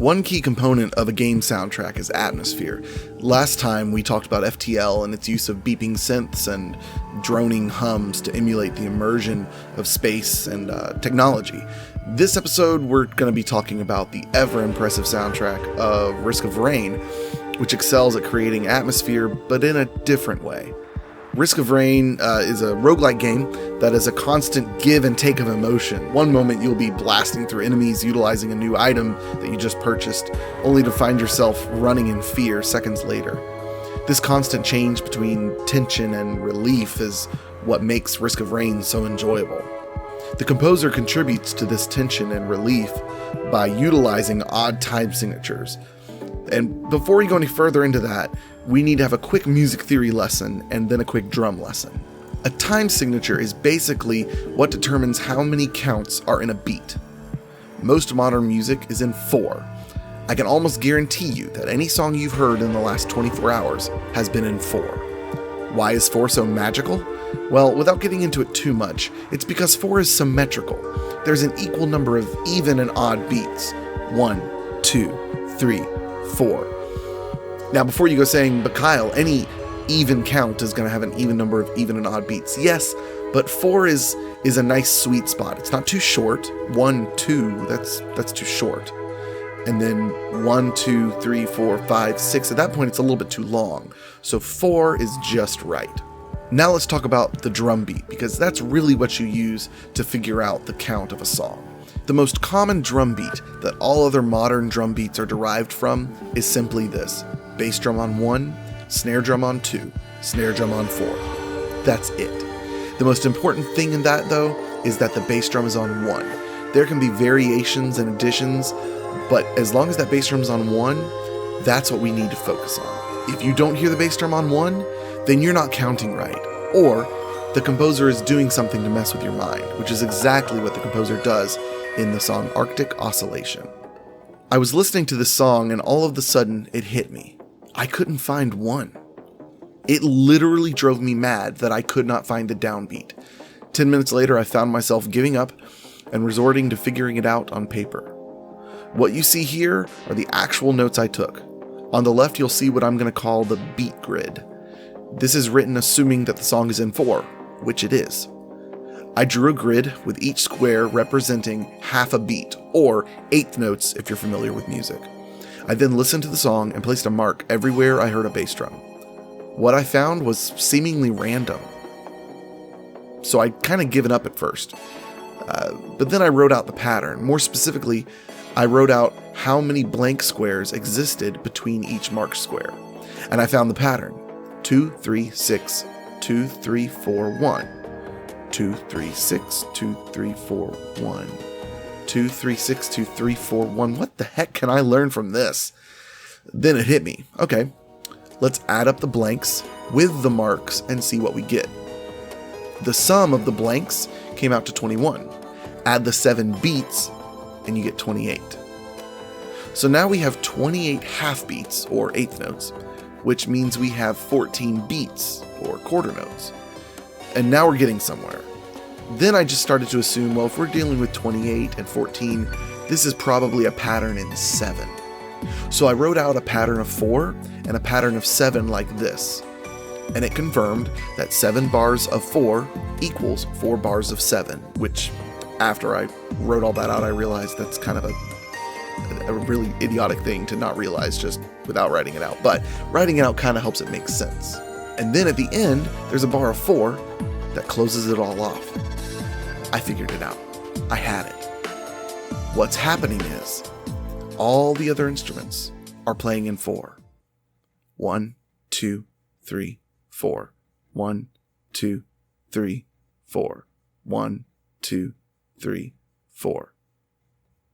One key component of a game soundtrack is atmosphere. Last time we talked about FTL and its use of beeping synths and droning hums to emulate the immersion of space and technology. This episode we're going to be talking about the ever-impressive soundtrack of Risk of Rain, which excels at creating atmosphere but in a different way. Risk of Rain is a roguelike game that is a constant give and take of emotion. One moment you'll be blasting through enemies utilizing a new item that you just purchased, only to find yourself running in fear seconds later. This constant change between tension and relief is what makes Risk of Rain so enjoyable. The composer contributes to this tension and relief by utilizing odd time signatures. And before we go any further into that, we need to have a quick music theory lesson and then a quick drum lesson. A time signature is basically what determines how many counts are in a beat. Most modern music is in 4. I can almost guarantee you that any song you've heard in the last 24 hours has been in 4. Why is 4 so magical? Well, without getting into it too much, it's because 4 is symmetrical. There's an equal number of even and odd beats. 1, 2, 3, 4. Now, before you go saying, but Kyle, any even count is going to have an even number of even and odd beats. Yes, but 4 is a nice sweet spot. It's not too short. 1, 2, that's too short. And then 1, 2, 3, 4, 5, 6. At that point, it's a little bit too long. So 4 is just right. Now let's talk about the drum beat, because that's really what you use to figure out the count of a song. The most common drum beat that all other modern drum beats are derived from is simply this: bass drum on 1, snare drum on 2, snare drum on 4. That's it. The most important thing in that, though, is that the bass drum is on 1. There can be variations and additions, but as long as that bass drum is on 1, that's what we need to focus on. If you don't hear the bass drum on 1, then you're not counting right, or the composer is doing something to mess with your mind, which is exactly what the composer does in the song Arctic Oscillation. I was listening to this song and all of a sudden it hit me. I couldn't find 1. It literally drove me mad that I could not find the downbeat. 10 minutes later, I found myself giving up and resorting to figuring it out on paper. What you see here are the actual notes I took. On the left, you'll see what I'm going to call the beat grid. This is written assuming that the song is in 4, which it is. I drew a grid with each square representing half a beat, or 8th notes if you're familiar with music. I then listened to the song and placed a mark everywhere I heard a bass drum. What I found was seemingly random. So I'd kind of given up at first. But then I wrote out the pattern. More specifically, I wrote out how many blank squares existed between each marked square. And I found the pattern. 2, 3, 6, 2, 3, 4, 1. 2, 3, 6, 2, 3, 4, 1. 2, 3, 6, 2, 3, 4, 1. What the heck can I learn from this? Then it hit me. Okay, let's add up the blanks with the marks and see what we get. The sum of the blanks came out to 21. Add the 7 beats and you get 28. So now we have 28 half beats, or 8th notes, which means we have 14 beats, or quarter notes. And now we're getting somewhere. Then I just started to assume, well, if we're dealing with 28 and 14, this is probably a pattern in 7. So I wrote out a pattern of 4 and a pattern of 7 like this. And it confirmed that 7 bars of 4 equals 4 bars of 7, which after I wrote all that out, I realized that's kind of a really idiotic thing to not realize just without writing it out. But writing it out kind of helps it make sense. And then at the end, there's a bar of 4 that closes it all off. I figured it out. I had it. What's happening is all the other instruments are playing in 4. 1, 2, 3, 4. 1, 2, 3, 4. 1, 2, 3, 4.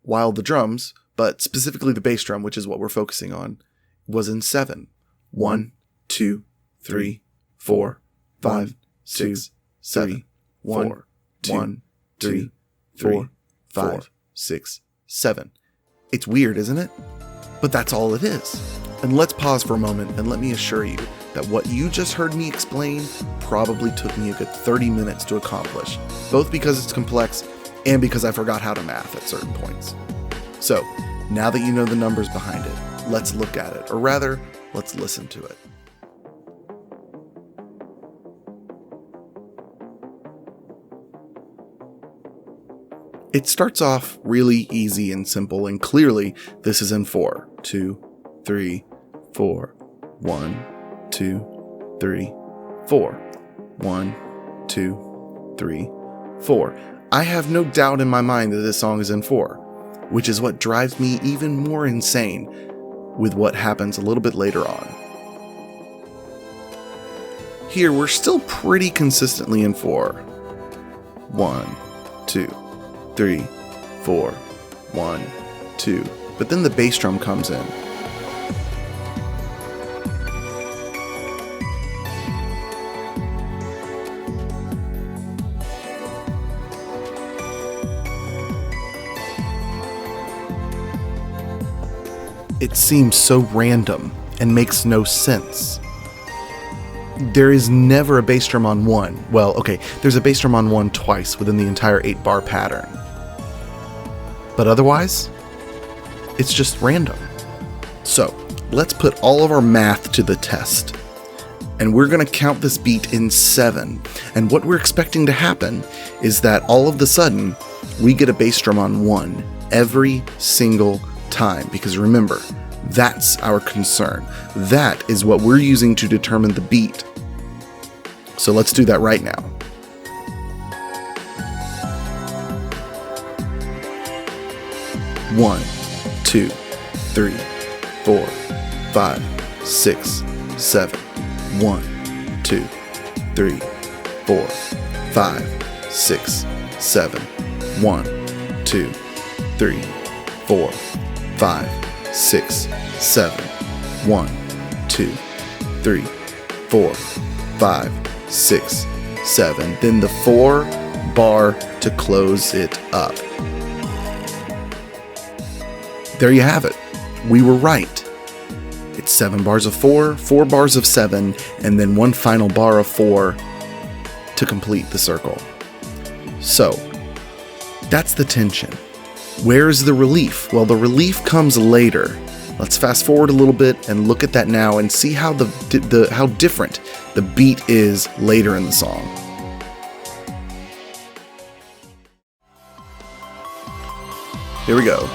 While the drums, but specifically the bass drum, which is what we're focusing on, was in 7. 1, 2, 3, 4, 5, 6, 7. 1, 2, 3, 4, 5, 6, 7. It's weird, isn't it? But that's all it is. And let's pause for a moment and let me assure you that what you just heard me explain probably took me a good 30 minutes to accomplish, both because it's complex and because I forgot how to math at certain points. So, Now that you know the numbers behind it, let's look at it, or rather, let's listen to it. It starts off really easy and simple, and clearly this is in 4. 2, 3, 4. 1, 2, 3, 4. 1, 2, 3, 4. I have no doubt in my mind that this song is in 4, which is what drives me even more insane with what happens a little bit later on. Here, we're still pretty consistently in 4. 1, 2, 3, 4, 1, 2. But then the bass drum comes in. It seems so random and makes no sense. There is never a bass drum on 1. Well, okay, there's a bass drum on 1 twice within the entire 8-bar pattern. But otherwise, it's just random. So, let's put all of our math to the test. And we're going to count this beat in 7. And what we're expecting to happen is that all of a sudden, we get a bass drum on 1 every single time. Because remember, that's our concern. That is what we're using to determine the beat. So let's do that right now. One, 2, 3, 4, 5, 6, 7. 1, 2, 3, 4, 5, 6, 7. 1, 2, 3, 4, 5, 6, 7. 1, 2, 3, 4, 5, 6, 7. Then the 4 bar to close it up. There you have it. We were right. It's 7 bars of 4, 4 bars of 7, and then 1 final bar of 4 to complete the circle. So, that's the tension. Where's the relief? Well, the relief comes later. Let's fast forward a little bit and look at that now and see how how different the beat is later in the song. Here we go.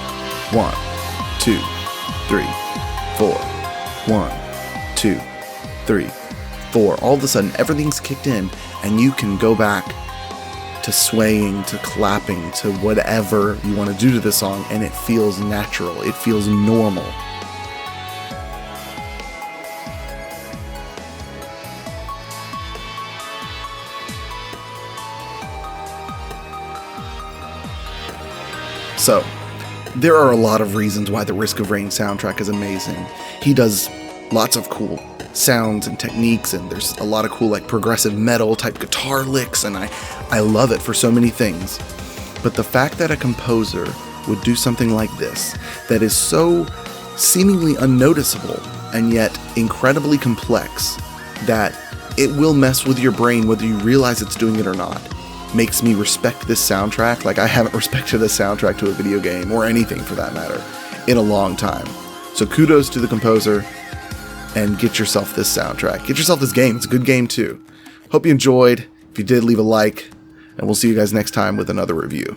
1, 2, 3, 4. 1, 2, 3, 4. All of a sudden, everything's kicked in, and you can go back to swaying, to clapping, to whatever you want to do to the song, and it feels natural. It feels normal. So, there are a lot of reasons why the Risk of Rain soundtrack is amazing. He does lots of cool sounds and techniques, and there's a lot of cool like progressive metal type guitar licks, and I love it for so many things. But the fact that a composer would do something like this, that is so seemingly unnoticeable and yet incredibly complex, that it will mess with your brain whether you realize it's doing it or not, makes me respect this soundtrack like I haven't respected a soundtrack to a video game, or anything for that matter, in a long time. So kudos to the composer, and get yourself this soundtrack. Get yourself this game. It's a good game too. Hope you enjoyed. If you did, leave a like, and we'll see you guys next time with another review.